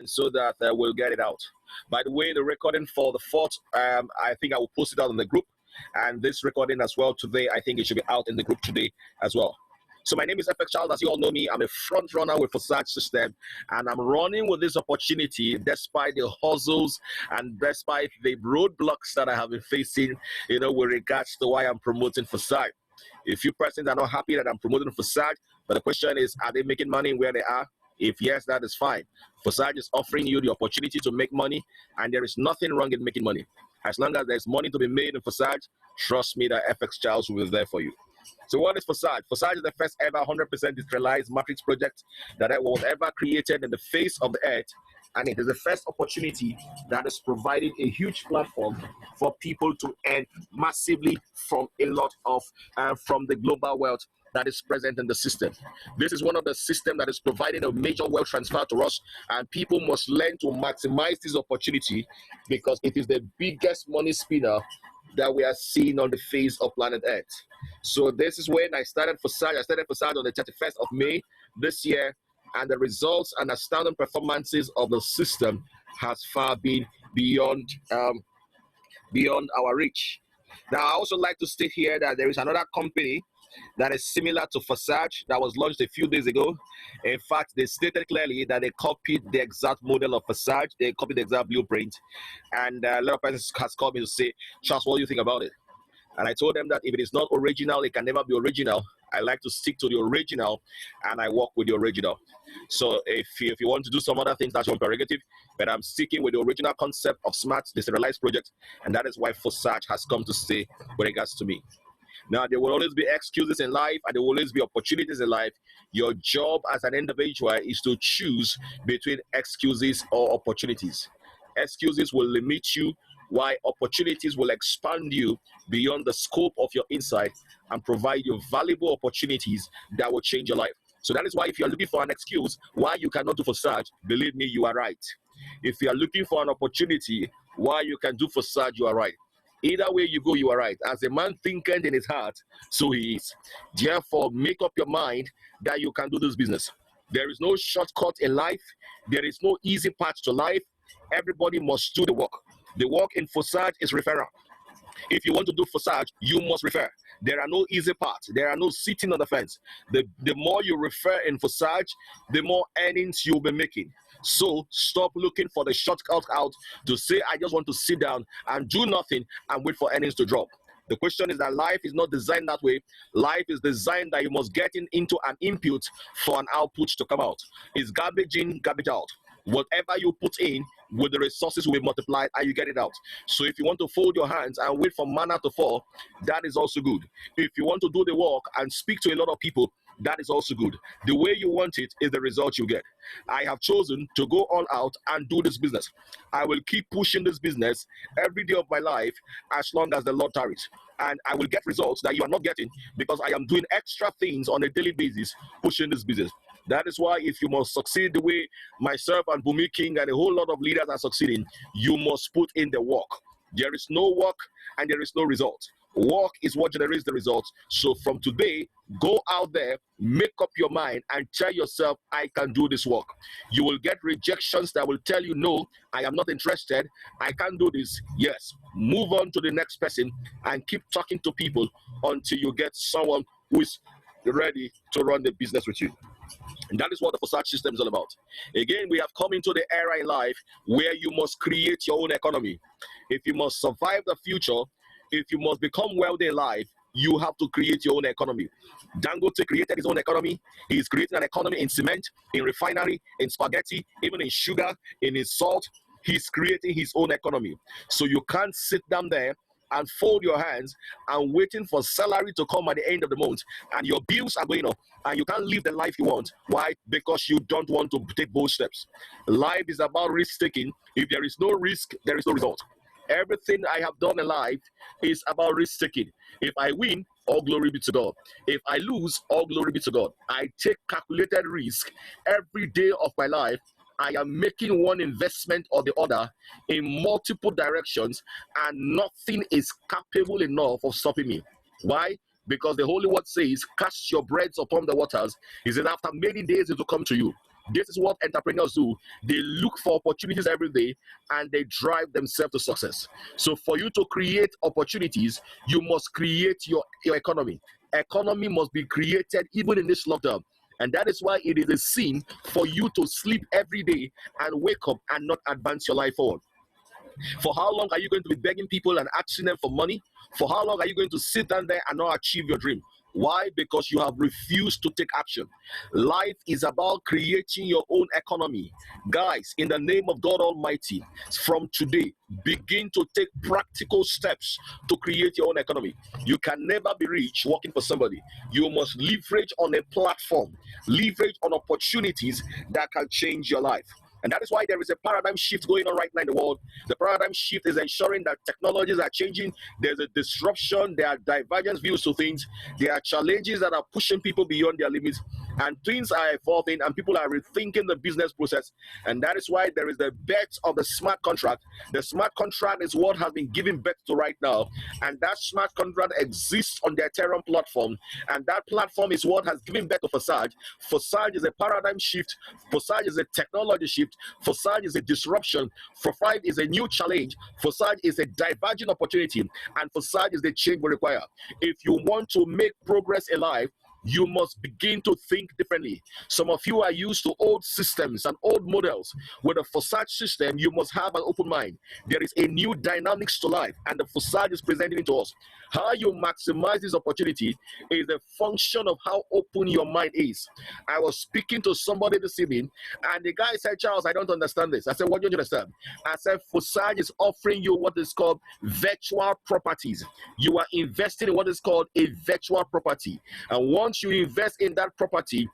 so that we'll get it out. By the way, the recording for the fourth, I think I will post it out in the group. And this recording as well today, I think it should be out in the group today as well. So my name is FX Child. As you all know me, I'm a front runner with Forsage system, and I'm running with this opportunity despite the hustles and despite the roadblocks that I have been facing, with regards to why I'm promoting Forsage. A few persons are not happy that I'm promoting Forsage, but the question is, are they making money where they are? If yes, that is fine. Forsage is offering you the opportunity to make money, and there is nothing wrong in making money. As long as there's money to be made in Forsage, trust me that FX Child will be there for you. So what is Forsage? Forsage is the first ever 100% decentralized matrix project that was ever created in the face of the earth. And it is the first opportunity that is providing a huge platform for people to earn massively from a lot of, from the global wealth that is present in the system. This is one of the systems that is providing a major wealth transfer to us, and people must learn to maximize this opportunity because it is the biggest money spinner that we are seeing on the face of planet Earth. So this is when I started Forsage. I started Forsage on the 31st of May this year, and the results and astounding performances of the system has far been beyond our reach. Now, I also like to state here that there is another company that is similar to Forsage that was launched a few days ago. In fact, they stated clearly that they copied the exact model of Forsage. They copied the exact blueprint. And a lot of persons has called me to say, Charles, what do you think about it? And I told them that if it is not original, it can never be original. I like to stick to the original, and I work with the original. So if you want to do some other things, that's your prerogative, but I'm sticking with the original concept of smart decentralized project, and that is why Forsage has come to stay with regards to me. Now, there will always be excuses in life, and there will always be opportunities in life. Your job as an individual is to choose between excuses or opportunities. Excuses will limit you, while opportunities will expand you beyond the scope of your insight and provide you valuable opportunities that will change your life. So that is why if you are looking for an excuse why you cannot do Forsage, believe me, you are right. If you are looking for an opportunity why you can do Forsage, you are right. Either way you go, you are right. As a man thinketh in his heart, so he is. Therefore, make up your mind that you can do this business. There is no shortcut in life. There is no easy path to life. Everybody must do the work. The work in Forsage is referral. If you want to do Forsage, you must refer. There are no easy paths. There are no sitting on the fence. The more you refer in Forsage, the more earnings you'll be making. So stop looking for the shortcut out to say, I just want to sit down and do nothing and wait for earnings to drop. The question is that life is not designed that way. Life is designed that you must get into an input for an output to come out. It's garbage in, garbage out. Whatever you put in, with the resources will be multiplied and you get it out. So if you want to fold your hands and wait for manna to fall, that is also good. If you want to do the work and speak to a lot of people, that is also good. The way you want it is the result you get. I have chosen to go all out and do this business. I will keep pushing this business every day of my life as long as the Lord tarries. And I will get results that you are not getting because I am doing extra things on a daily basis pushing this business. That is why if you must succeed the way myself and Bumi King and a whole lot of leaders are succeeding, you must put in the work. There is no work and there is no result. Work is what generates the results. So from today, go out there, make up your mind and tell yourself, I can do this work. You will get rejections that will tell you, no, I am not interested. I can't do this. Yes, move on to the next person and keep talking to people until you get someone who is ready to run the business with you. And that is what the Forsage system is all about. Again, we have come into the era in life where you must create your own economy. If you must survive the future, if you must become wealthy in life, you have to create your own economy. Dangote created his own economy. He is creating an economy in cement, in refinery, in spaghetti, even in sugar, in his salt. He's creating his own economy. So you can't sit down there and fold your hands and waiting for salary to come at the end of the month and your bills are going up and you can't live the life you want. Why? Because you don't want to take bold steps. Life is about risk taking. If there is no risk, there is no result. Everything I have done in life is about risk taking. If I win, all glory be to God. If I lose, all glory be to God. I take calculated risk every day of my life. I am making one investment or the other in multiple directions, and nothing is capable enough of stopping me. Why? Because the Holy Word says, cast your breads upon the waters. He said, after many days it will come to you. This is what entrepreneurs do. They look for opportunities every day and they drive themselves to success. So for you to create opportunities, you must create your economy. Economy must be created even in this lockdown. And that is why it is a sin for you to sleep every day and wake up and not advance your life forward. For how long are you going to be begging people and asking them for money? For how long are you going to sit down there and not achieve your dream? Why? Because you have refused to take action. Life is about creating your own economy. Guys, in the name of God Almighty, from today, begin to take practical steps to create your own economy. You can never be rich working for somebody. You must leverage on a platform, leverage on opportunities that can change your life. And that is why there is a paradigm shift going on right now in the world. The paradigm shift is ensuring that technologies are changing. There's a disruption. There are divergent views to things. There are challenges that are pushing people beyond their limits. And things are evolving and people are rethinking the business process. And that is why there is the birth of the smart contract. The smart contract is what has been given birth to right now. And that smart contract exists on the Ethereum platform. And that platform is what has given birth to Forsage. Forsage is a paradigm shift. Forsage is a technology shift. Forsage is a disruption. Forsage is a new challenge. Forsage is a diverging opportunity. And Forsage is the change we require. If you want to make progress in life, you must begin to think differently. Some of you are used to old systems and old models. With a Forsage system, you must have an open mind. There is a new dynamics to life, and the Forsage is presenting it to us. How you maximize this opportunity is a function of how open your mind is. I was speaking to somebody this evening, and the guy said, Charles, I don't understand this. I said, what do you understand? I said, Forsage is offering you what is called virtual properties. You are investing in what is called a virtual property. And once you invest in that property,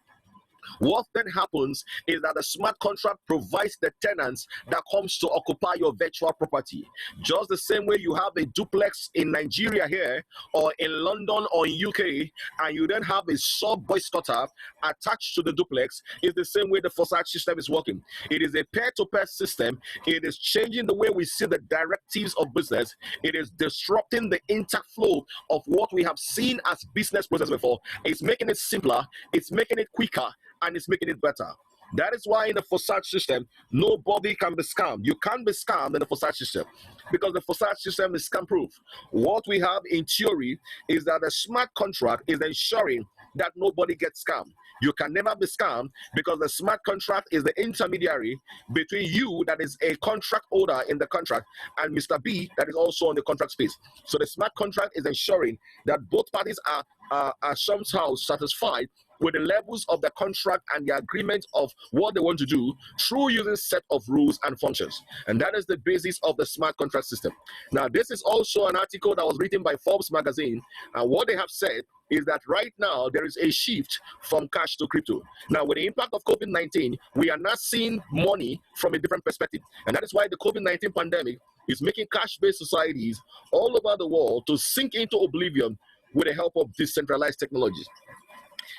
what then happens is that the smart contract provides the tenants that comes to occupy your virtual property. Just the same way you have a duplex in Nigeria here, or in London or in UK, and you then have a sub-boy squatter attached to the duplex, is the same way the Forsage system is working. It is a peer-to-peer system. It is changing the way we see the directives of business. It is disrupting the interflow of what we have seen as business process before. It's making it simpler. It's making it quicker. And it's making it better. That is why in the Forsage system, nobody can be scammed. You can't be scammed in the Forsage system because the Forsage system is scam-proof. What we have in theory is that the smart contract is ensuring that nobody gets scammed. You can never be scammed because the smart contract is the intermediary between you, that is a contract holder in the contract, and Mr. B, that is also on the contract space. So the smart contract is ensuring that both parties are somehow satisfied with the levels of the contract and the agreement of what they want to do through using set of rules and functions. And that is the basis of the smart contract system. Now, this is also an article that was written by Forbes magazine. And what they have said is that right now there is a shift from cash to crypto. Now, with the impact of COVID-19, we are not seeing money from a different perspective. And that is why the COVID-19 pandemic is making cash-based societies all over the world to sink into oblivion with the help of decentralized technologies.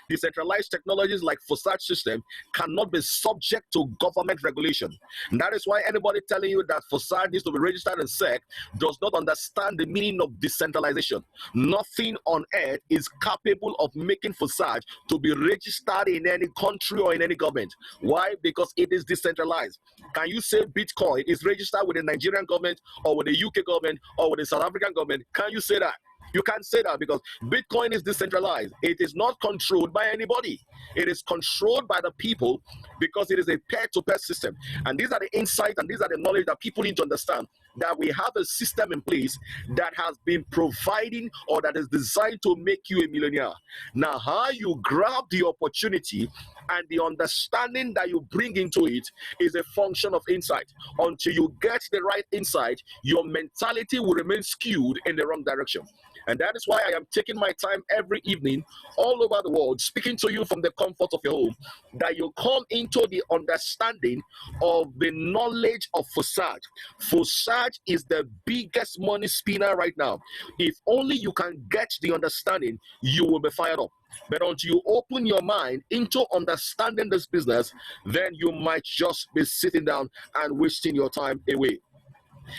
Decentralized technologies like Forsage system cannot be subject to government regulation. And that is why anybody telling you that Forsage needs to be registered in SEC does not understand the meaning of decentralization. Nothing on earth is capable of making Forsage to be registered in any country or in any government. Why? Because it is decentralized. Can you say Bitcoin is registered with the Nigerian government or with the UK government or with the South African government? Can you say that? You can't say that because Bitcoin is decentralized. It is not controlled by anybody. It is controlled by the people because it is a peer-to-peer system. And these are the insights and these are the knowledge that people need to understand, that we have a system in place that has been providing or that is designed to make you a millionaire. Now, how you grab the opportunity and the understanding that you bring into it is a function of insight. Until you get the right insight, your mentality will remain skewed in the wrong direction. And that is why I am taking my time every evening all over the world, speaking to you from the comfort of your home, that you come into the understanding of the knowledge of Forsage. Forsage is the biggest money spinner right now. If only you can get the understanding, you will be fired up. But until you open your mind into understanding this business, then you might just be sitting down and wasting your time away.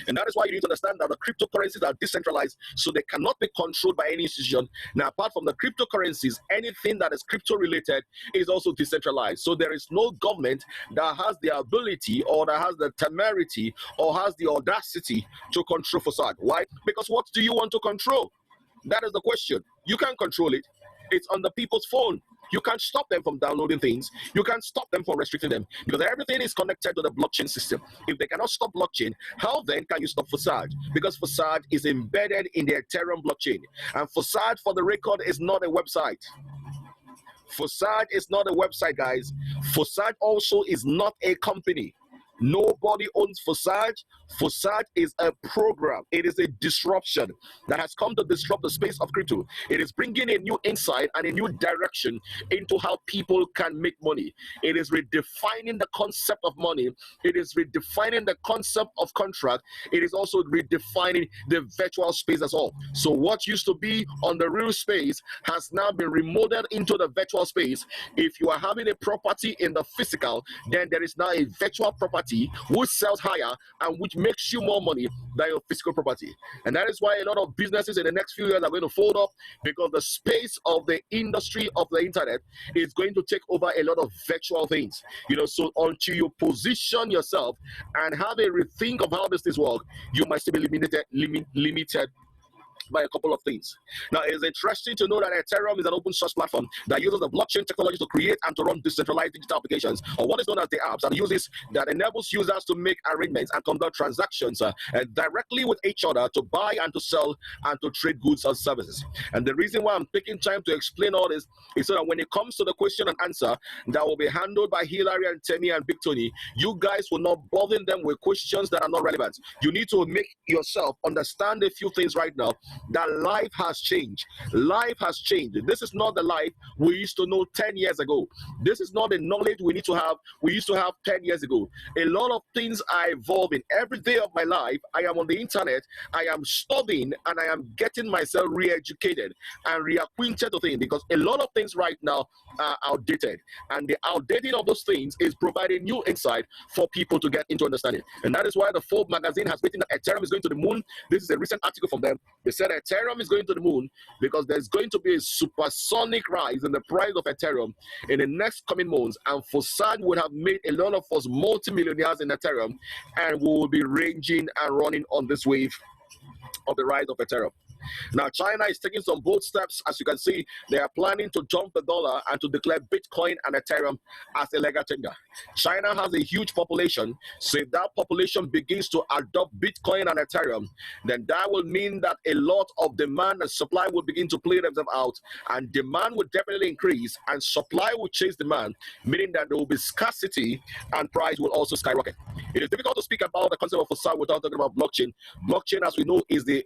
And that is why you need to understand that the cryptocurrencies are decentralized, so they cannot be controlled by any institution. Now, apart from the cryptocurrencies, anything that is crypto related is also decentralized. So there is no government that has the ability or that has the temerity or has the audacity to control Forsage. Why? Because what do you want to control? That is the question. You can't control it. It's on the people's phone. You can't stop them from downloading things. You can't stop them from restricting them because everything is connected to the blockchain system. If they cannot stop blockchain, how then can you stop Forsage? Because Forsage is embedded in the Ethereum blockchain. And Forsage, for the record, is not a website. Forsage is not a website, guys. Forsage also is not a company. Nobody owns Forsage. Forsage is a program. It is a disruption that has come to disrupt the space of crypto. It is bringing a new insight and a new direction into how people can make money. It is redefining the concept of money. It is redefining the concept of contract. It is also redefining the virtual space as well. So what used to be on the real space has now been remodeled into the virtual space. If you are having a property in the physical, then there is now a virtual property which sells higher and which makes you more money than your physical property. And that is why a lot of businesses in the next few years are going to fold up, because the space of the industry of the internet is going to take over a lot of virtual things. So until you position yourself and have a rethink of how this things work, you might still be limited by a couple of things. Now, it's interesting to know that Ethereum is an open source platform that uses the blockchain technology to create and to run decentralized digital applications, or what is known as the apps, and uses that enables users to make arrangements and conduct transactions directly with each other to buy and to sell and to trade goods and services. And the reason why I'm taking time to explain all this is so that when it comes to the question and answer that will be handled by Hillary and Temi and Big Tony, you guys will not bother them with questions that are not relevant. You need to make yourself understand a few things right now, that life has changed. Life has changed. This is not the life we used to know 10 years ago. This is not the knowledge we used to have 10 years ago. A lot of things are evolving. Every day of my life, I am on the internet, I am studying, and I am getting myself re-educated and reacquainted to things, because a lot of things right now are outdated. And the outdating of those things is providing new insight for people to get into understanding. And that is why the Forbes magazine has written that Ethereum is going to the moon. This is a recent article from them. They said Ethereum is going to the moon because there's going to be a supersonic rise in the price of Ethereum in the next coming months, and Forsage would have made a lot of us multimillionaires in Ethereum, and we will be ranging and running on this wave of the rise of Ethereum. Now, China is taking some bold steps. As you can see, they are planning to jump the dollar and to declare Bitcoin and Ethereum as a legal tender. China has a huge population, so if that population begins to adopt Bitcoin and Ethereum, then that will mean that a lot of demand and supply will begin to play themselves out, and demand will definitely increase, and supply will chase demand, meaning that there will be scarcity and price will also skyrocket. It is difficult to speak about the concept of Forsage without talking about blockchain. Blockchain, as we know, is the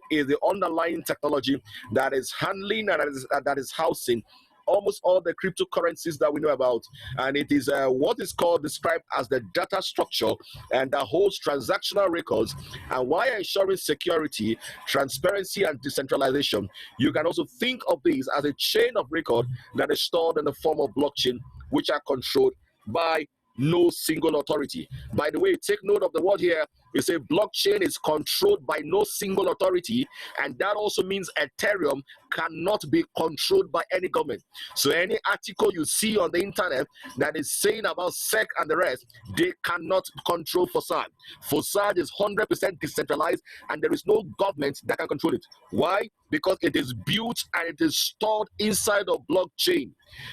underlying technology that is handling and that is housing almost all the cryptocurrencies that we know about, and it is what is called described as the data structure, and that holds transactional records, and while ensuring security, transparency, and decentralization. You can also think of these as a chain of record that is stored in the form of blockchain, which are controlled by no single authority. By the way, take note of the word here. It's a blockchain is controlled by no single authority, and that also means Ethereum cannot be controlled by any government. So any article you see on the internet that is saying about SEC and the rest, they cannot control Forsage. Forsage is 100% decentralized, and there is no government that can control it. Why? Because it is built and it is stored inside of blockchain.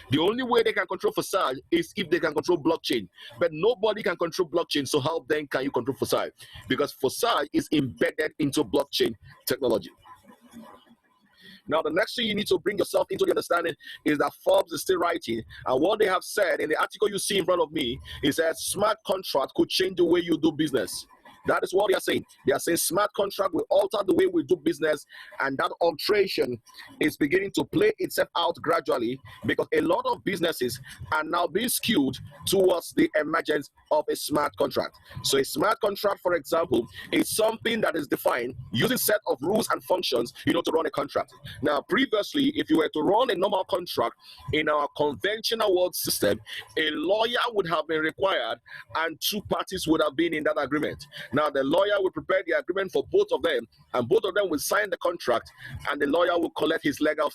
The only way they can control Forsage is if they can control blockchain. But nobody can control blockchain, so how then can you control Forsage? Because Forsage is embedded into blockchain technology. Now, the next thing you need to bring yourself into the understanding is that Forbes is still writing, and what they have said in the article you see in front of me is that smart contract could change the way you do business. That is what they are saying. They are saying smart contract will alter the way we do business, and that alteration is beginning to play itself out gradually, because a lot of businesses are now being skewed towards the emergence of a smart contract. So a smart contract, for example, is something that is defined using a set of rules and functions, to run a contract. Now, previously, if you were to run a normal contract in our conventional world system, a lawyer would have been required and two parties would have been in that agreement. Now the lawyer will prepare the agreement for both of them, and both of them will sign the contract, and the lawyer will collect his legal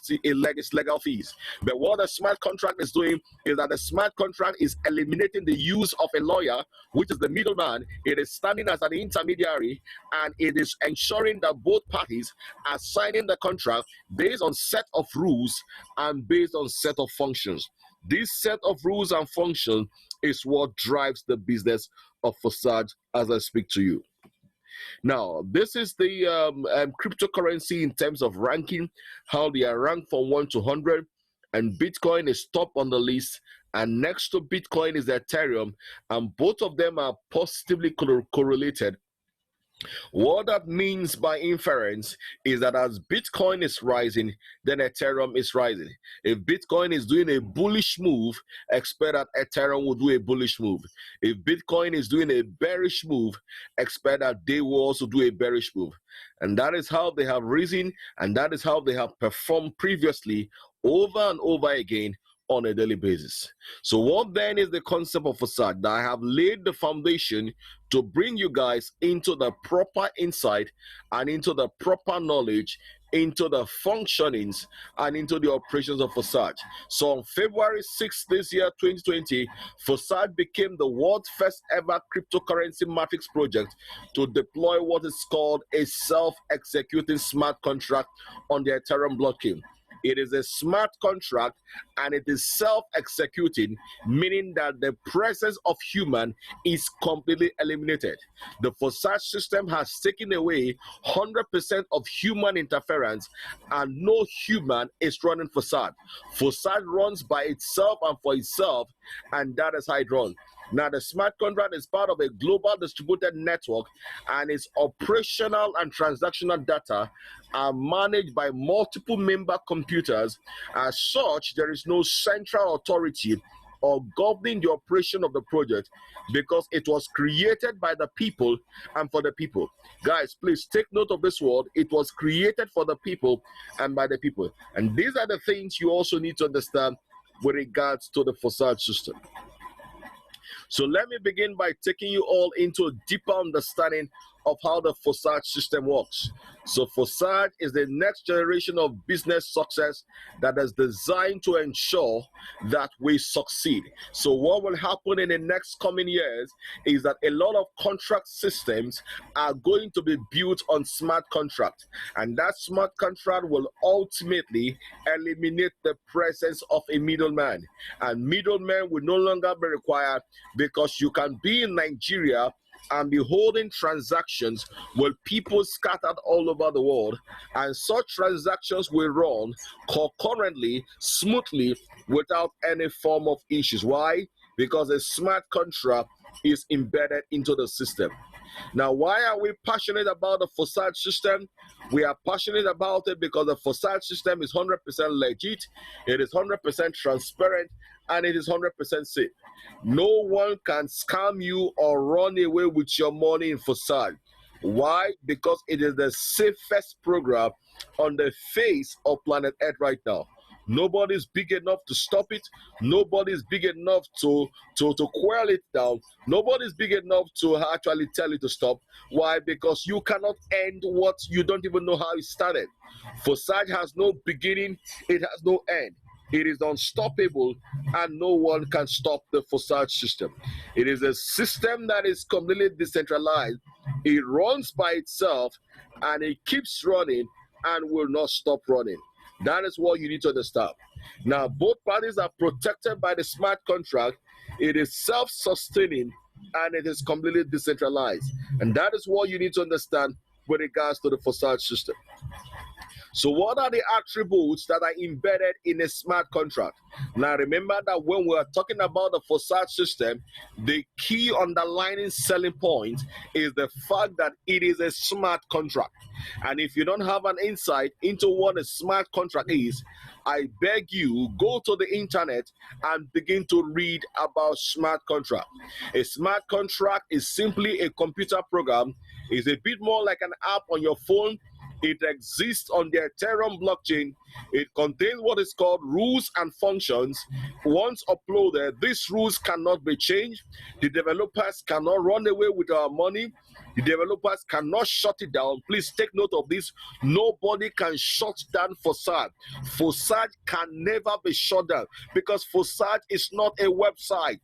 fees. But what the smart contract is doing is that the smart contract is eliminating the use of a lawyer, which is the middleman. It is standing as an intermediary, and it is ensuring that both parties are signing the contract based on set of rules and based on set of functions. This set of rules and functions is what drives the business of Forsage as I speak to you. Now, this is the cryptocurrency in terms of ranking, how they are ranked from 1 to 100, and Bitcoin is top on the list, and next to Bitcoin is Ethereum, and both of them are positively correlated. What that means by inference is that as Bitcoin is rising, then Ethereum is rising. If Bitcoin is doing a bullish move, expect that Ethereum will do a bullish move. If Bitcoin is doing a bearish move, expect that they will also do a bearish move. And that is how they have risen, and that is how they have performed previously over and over again on a daily basis. So what then is the concept of Forsage? That I have laid the foundation to bring you guys into the proper insight and into the proper knowledge, into the functionings and into the operations of Forsage. So on February 6th this year, 2020, Forsage became the world's first ever cryptocurrency matrix project to deploy what is called a self-executing smart contract on the Ethereum blockchain. It is a smart contract and it is self-executing, meaning that the presence of human is completely eliminated. The Forsage system has taken away 100% of human interference, and no human is running Forsage. Forsage runs by itself and for itself, and that is how it runs. Now, the smart contract is part of a global distributed network, and its operational and transactional data are managed by multiple member computers. As such, there is no central authority or governing the operation of the project, because it was created by the people and for the people. Guys, please take note of this word. It was created for the people and by the people. And these are the things you also need to understand with regards to the Forsage system. So let me begin by taking you all into a deeper understanding of how the Forsage system works. So Forsage is the next generation of business success that is designed to ensure that we succeed. So what will happen in the next coming years is that a lot of contract systems are going to be built on smart contract, and that smart contract will ultimately eliminate the presence of a middleman, and middlemen will no longer be required, because you can be in Nigeria and be holding transactions with people scattered all over the world, and such transactions will run concurrently, smoothly, without any form of issues. Why? Because a smart contract is embedded into the system. Now, why are we passionate about the Forsage system? We are passionate about it because the Forsage system is 100% legit, it is 100% transparent, and it is 100% safe. No one can scam you or run away with your money in Forsage. Why? Because it is the safest program on the face of planet Earth right now. Nobody's big enough to stop it. Nobody's big enough to quell it down. Nobody's big enough to actually tell it to stop. Why? Because you cannot end what you don't even know how it started. Forsage has no beginning. It has no end. It is unstoppable, and no one can stop the Forsage system. It is a system that is completely decentralized. It runs by itself, and it keeps running and will not stop running. That is what you need to understand. Now, both parties are protected by the smart contract. It is self-sustaining, and it is completely decentralized. And that is what you need to understand with regards to the Forsage system. So what are the attributes that are embedded in a smart contract? Now remember that when we are talking about the Forsage system, the key underlying selling point is the fact that it is a smart contract. And if you don't have an insight into what a smart contract is, I beg you, go to the internet and begin to read about smart contract. A smart contract is simply a computer program. It's a bit more like an app on your phone. It exists on the Ethereum blockchain. It contains what is called rules and functions. Once uploaded, these rules cannot be changed. The developers cannot run away with our money. The developers cannot shut it down. Please take note of this. Nobody can shut down Forsage. Forsage can never be shut down because Forsage is not a website.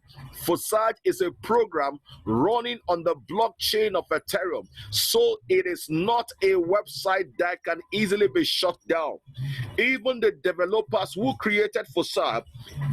Forsage is a program running on the blockchain of Ethereum. So it is not a website that can easily be shut down. Even the developers who created Forsage,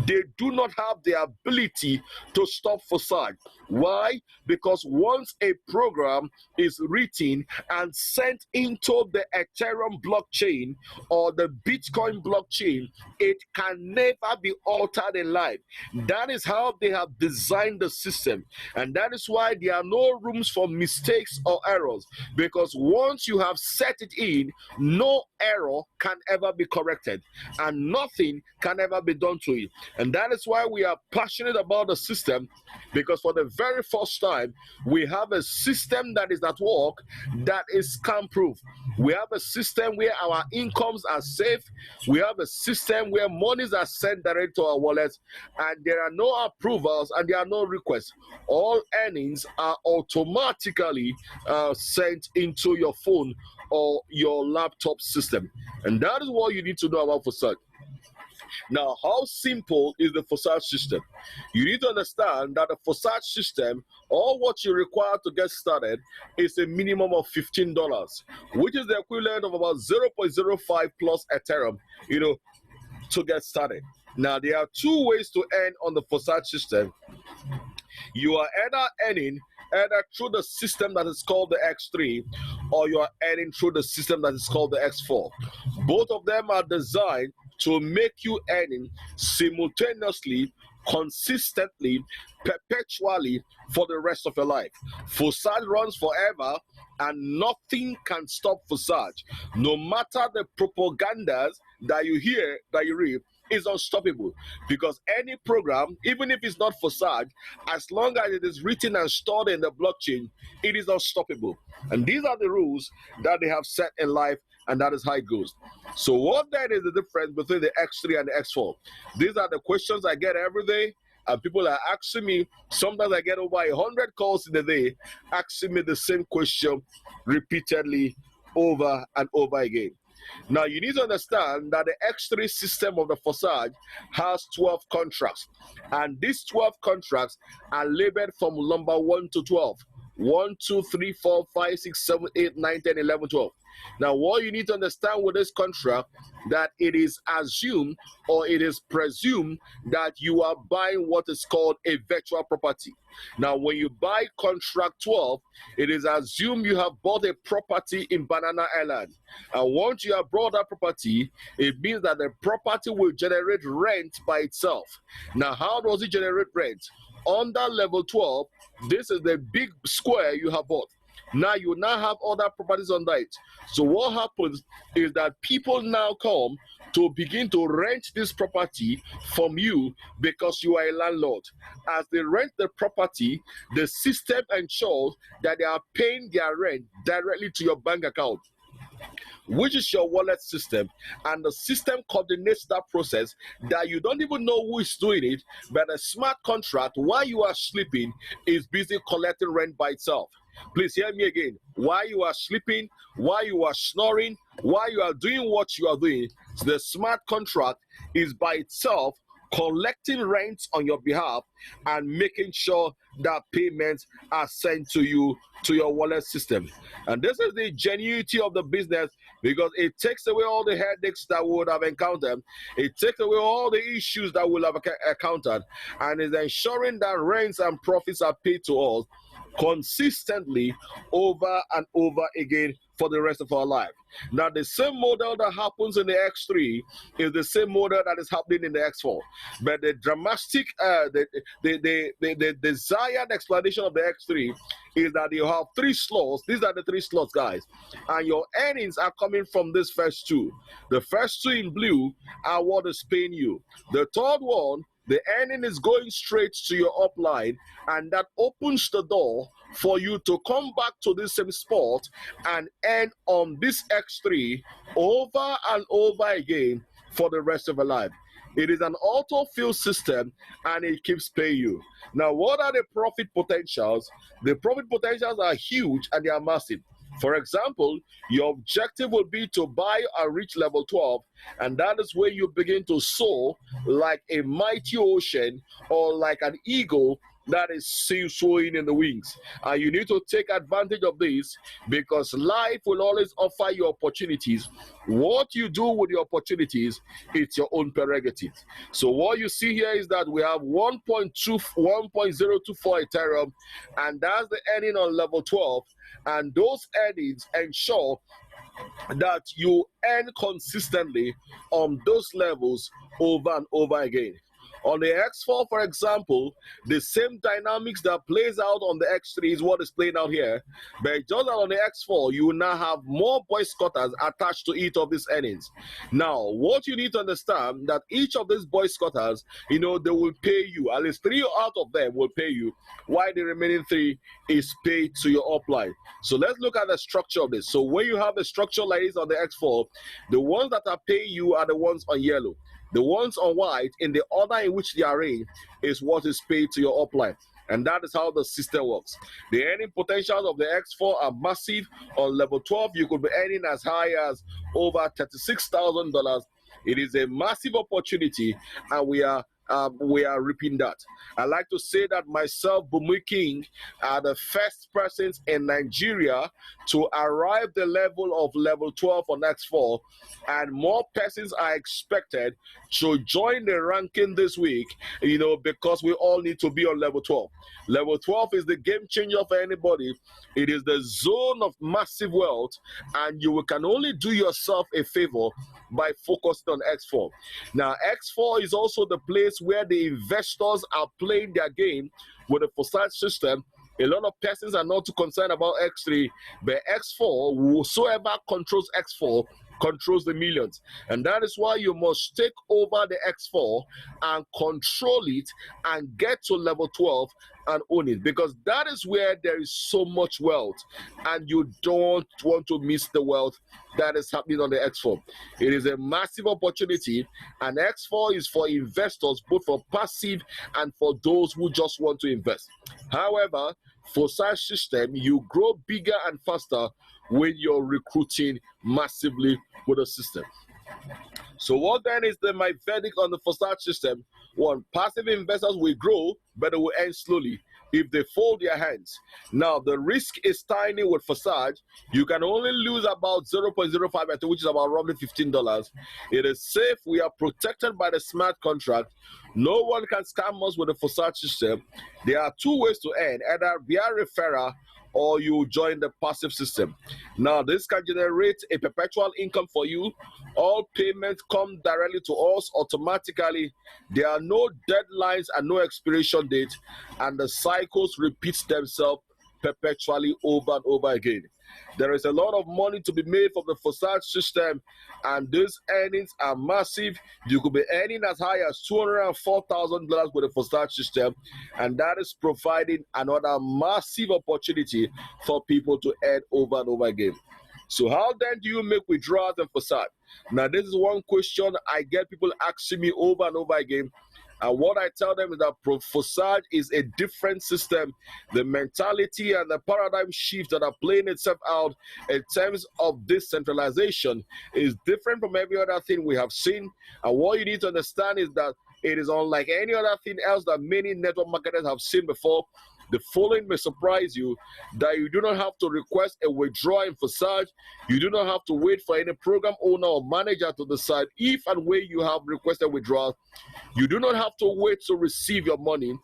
they do not have the ability to stop Forsage. Why? Because once a program is written and sent into the Ethereum blockchain or the Bitcoin blockchain, it can never be altered in life. That is how they have designed the system, and that is why there are no rooms for mistakes or errors, because once you have set it in, no error can ever be corrected and nothing can ever be done to it. And that is why we are passionate about the system, because for the very first time we have a system that is at work that is scam proof. We have a system where our incomes are safe. We have a system where monies are sent direct to our wallets, and there are no approvals and there are no requests. All earnings are automatically sent into your phone or your laptop system. And that is what you need to know about Forsage. Now, how simple is the Forsage system? You need to understand that the Forsage system, all what you require to get started is a minimum of $15, which is the equivalent of about 0.05 plus Ethereum, to get started. Now, there are two ways to earn on the Forsage system. You are either earning through the system that is called the X3, or you are earning through the system that is called the X4. Both of them are designed to make you earning simultaneously, consistently, perpetually for the rest of your life. Forsage runs forever, and nothing can stop Forsage. No matter the propagandas that you hear, that you read, is unstoppable, because any program, even if it's not Forsage, as long as it is written and stored in the blockchain, it is unstoppable. And these are the rules that they have set in life, and that is how it goes. So what then is the difference between the X3 and the X4? These are the questions I get every day, and people are asking me. Sometimes I get over 100 calls in a day asking me the same question repeatedly over and over again. Now, you need to understand that the X3 system of the Forsage has 12 contracts, and these 12 contracts are labeled from number 1 to 12. 1, 2, 3, 4, 5, 6, 7, 8, 9, 10, 11, 12. Now, what you need to understand with this contract, that it is assumed or it is presumed that you are buying what is called a virtual property. Now, when you buy contract 12, it is assumed you have bought a property in Banana Island. And once you have bought that property, it means that the property will generate rent by itself. Now, how does it generate rent? Under level 12, this is the big square you have bought. Now you now have other properties under it. So what happens is that people now come to begin to rent this property from you because you are a landlord. As they rent the property, the system ensures that they are paying their rent directly to your bank account, which is your wallet system, and the system coordinates that process that you don't even know who is doing it, but a smart contract, while you are sleeping, is busy collecting rent by itself. Please hear me again. While you are sleeping, while you are snoring, while you are doing what you are doing, the smart contract is by itself collecting rents on your behalf and making sure that payments are sent to you, to your wallet system. And this is the genuinity of the business, because it takes away all the headaches that we would have encountered. It takes away all the issues that we'll have encountered, and is ensuring that rents and profits are paid to us consistently over and over again for the rest of our life. Now, the same model that happens in the X3 is the same model that is happening in the X4. But the dramatic, the desired explanation of the X3 is that you have 3 slots. These are the 3 slots, guys. And your earnings are coming from these first 2. The first 2 in blue are what is paying you. The third one, the earning is going straight to your upline, and that opens the door for you to come back to this same spot and earn on this X3 over and over again for the rest of your life. It is an auto-fill system and it keeps paying you. Now, what are the profit potentials? The profit potentials are huge and they are massive. For example, your objective will be to buy and reach level 12, and that is where you begin to soar like a mighty ocean or like an eagle that is soaring in the wings. And you need to take advantage of this because life will always offer you opportunities. What you do with the opportunities, it's your own prerogative. So what you see here is that we have 1.024 Ethereum, and that's the earning on level 12. And those earnings ensure that you earn consistently on those levels over and over again. On the X4, for example, the same dynamics that plays out on the X3 is what is playing out here. But just on the X4, you will now have more boycotters attached to each of these earnings. Now, what you need to understand that each of these boycotters, they will pay you. At least 3 out of them will pay you, while the remaining 3 is paid to your upline. So let's look at the structure of this. So when you have a structure like this on the X4, the ones that are paying you are the ones on yellow. The ones on white, in the order in which they are arranged, is what is paid to your upline. And that is how the system works. The earning potentials of the X4 are massive. On level 12, you could be earning as high as over $36,000. It is a massive opportunity, and we are reaping that. I like to say that myself, Bumi King, are the first persons in Nigeria to arrive the level of level 12 on X4, and more persons are expected to join the ranking this week, because we all need to be on level 12. Level 12 is the game changer for anybody. It is the zone of massive wealth, and you can only do yourself a favor by focusing on X4. Now, X4 is also the place where the investors are playing their game with the Forsage system. A lot of persons are not too concerned about X3, but X4, whosoever controls X4, controls the millions. And that is why you must take over the X4 and control it and get to level 12 and own it, because that is where there is so much wealth, and you don't want to miss the wealth that is happening on the X4. It is a massive opportunity, and X4 is for investors, both for passive and for those who just want to invest. However, for such system, you grow bigger and faster when you're recruiting massively with a system. So what then is my verdict on the Forsage system? One, passive investors will grow, but they will end slowly if they fold their hands. Now, the risk is tiny with Forsage. You can only lose about 0.05, which is about roughly $15. It is safe. We are protected by the smart contract. No one can scam us with the Forsage system. There are 2 ways to earn, either via referral or you join the passive system. Now, this can generate a perpetual income for you. All payments come directly to us automatically. There are no deadlines and no expiration date, and the cycles repeat themselves perpetually over and over again. There is a lot of money to be made from the Forsage system, and these earnings are massive. You could be earning as high as $204,000 with the Forsage system, and that is providing another massive opportunity for people to earn over and over again. So how then do you make withdrawals in Forsage? Now, this is one question I get people asking me over and over again. And what I tell them is that Forsage is a different system. The mentality and the paradigm shift that are playing itself out in terms of decentralization is different from every other thing we have seen. And what you need to understand is that it is unlike any other thing else that many network marketers have seen before. The following may surprise you, that you do not have to request a withdrawal in Forsage. You do not have to wait for any program owner or manager to decide if and when you have requested withdrawal. You do not have to wait to receive your money.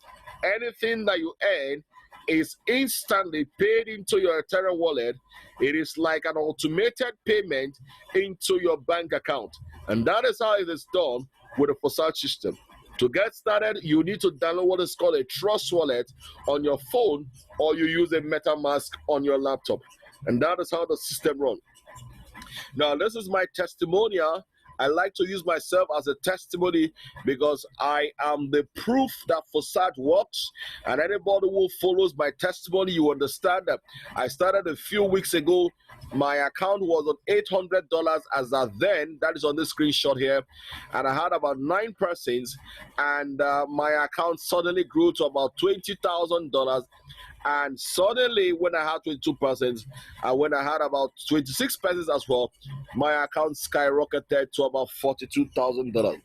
Anything that you earn is instantly paid into your Ethereum wallet. It is like an automated payment into your bank account. And that is how it is done with the Forsage system. To get started, you need to download what is called a Trust Wallet on your phone, or you use a MetaMask on your laptop. And that is how the system runs. Now, this is my testimonial I like to use myself as a testimony because I am the proof that Forsage works. And anybody who follows my testimony, you understand that I started a few weeks ago. My account was on $800 as of then. That is on the screenshot here. And I had about 9 persons. And my account suddenly grew to about $20,000. And suddenly, when I had 22 persons, and when I had about 26 persons as well, my account skyrocketed to about $42,000.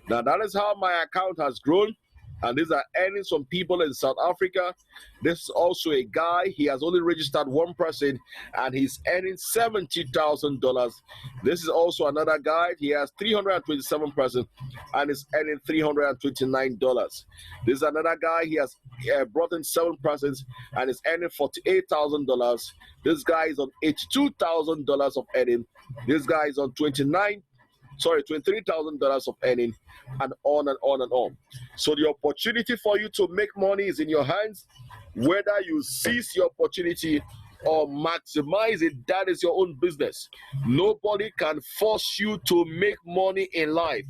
Now, that is how my account has grown. And these are earnings from people in South Africa. This is also a guy. He has only registered 1 person, and he's earning $70,000. This is also another guy. He has 327 persons, and is earning $329. This is another guy. He has brought in 7 persons, and is earning $48,000. This guy is on $82,000 of earning. This guy is on $23,000 of earning, and on and on and on. So the opportunity for you to make money is in your hands. Whether you seize the opportunity or maximize it, that is your own business. Nobody can force you to make money in life.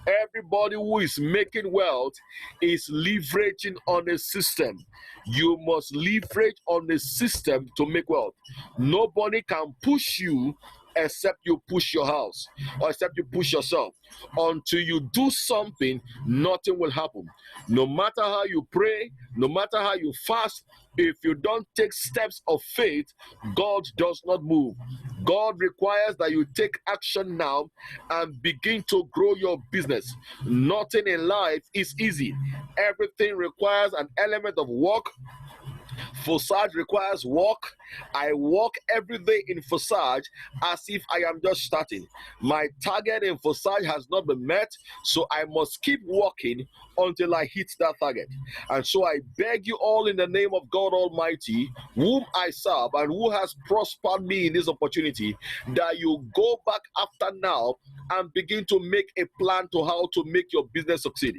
Everybody who is making wealth is leveraging on a system. You must leverage on the system to make wealth. Nobody can push you except you push your house, or except you push yourself. Until you do something, nothing will happen. No matter how you pray, no matter how you fast, if you don't take steps of faith, God does not move. God requires that you take action now and begin to grow your business. Nothing in life is easy. Everything requires an element of work. Forsage requires work. I work every day in Forsage as if I am just starting. My target in Forsage has not been met, so I must keep working until I hit that target. And so I beg you all in the name of God Almighty, whom I serve and who has prospered me in this opportunity, that you go back after now and begin to make a plan to how to make your business succeed.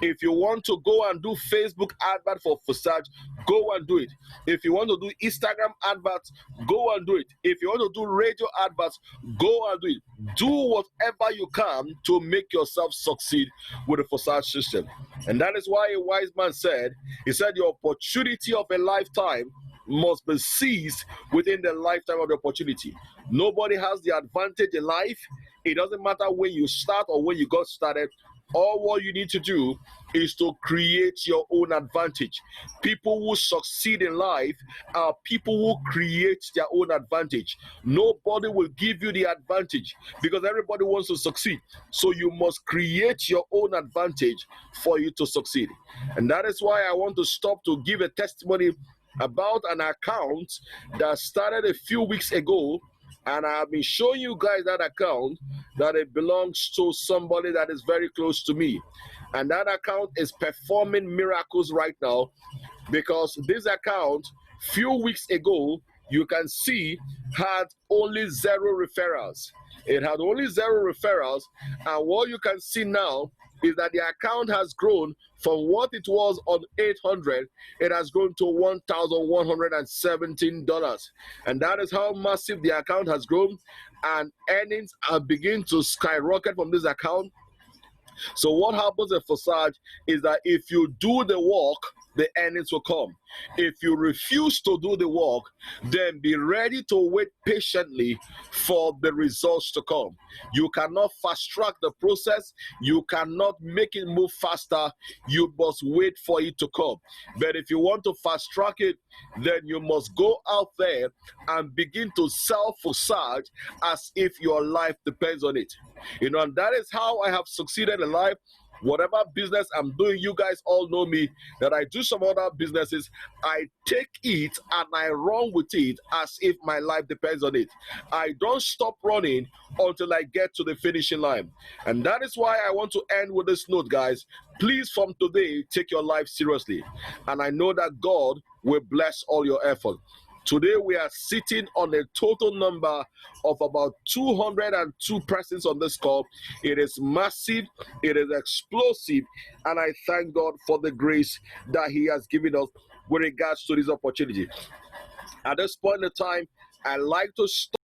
If you want to go and do Facebook advert for Forsage, go and do it. If you want to do Instagram adverts, go and do it. If you want to do radio adverts, go and do it. Do whatever you can to make yourself succeed with the Forsage system. And that is why a wise man said, he said, the opportunity of a lifetime must be seized within the lifetime of the opportunity. Nobody has the advantage in life. It doesn't matter when you start or when you got started. All what you need to do is to create your own advantage. People who succeed in life are people who create their own advantage. Nobody will give you the advantage because everybody wants to succeed. So you must create your own advantage for you to succeed. And that is why I want to stop to give a testimony about an account that started a few weeks ago. And I have been showing you guys that account, that it belongs to somebody that is very close to me. And that account is performing miracles right now, because this account, few weeks ago, you can see, had only 0 referrals. It had only 0 referrals. And what you can see now is that the account has grown from what it was on 800, it has grown to $1,117. And that is how massive the account has grown, and earnings are beginning to skyrocket from this account. So what happens in Forsage is that if you do the work, the earnings will come. If you refuse to do the work, then be ready to wait patiently for the results to come. You cannot fast track the process. You cannot make it move faster. You must wait for it to come. But if you want to fast track it, then you must go out there and begin to sell Forsage as if your life depends on it. You know, and that is how I have succeeded in life. Whatever business I'm doing, you guys all know me, that I do some other businesses. I take it and I run with it as if my life depends on it. I don't stop running until I get to the finishing line. And that is why I want to end with this note, guys. Please, from today, take your life seriously. And I know that God will bless all your effort. Today we are sitting on a total number of about 202 persons on this call. It is massive, it is explosive, and I thank God for the grace that He has given us with regards to this opportunity. At this point in time, I like to stop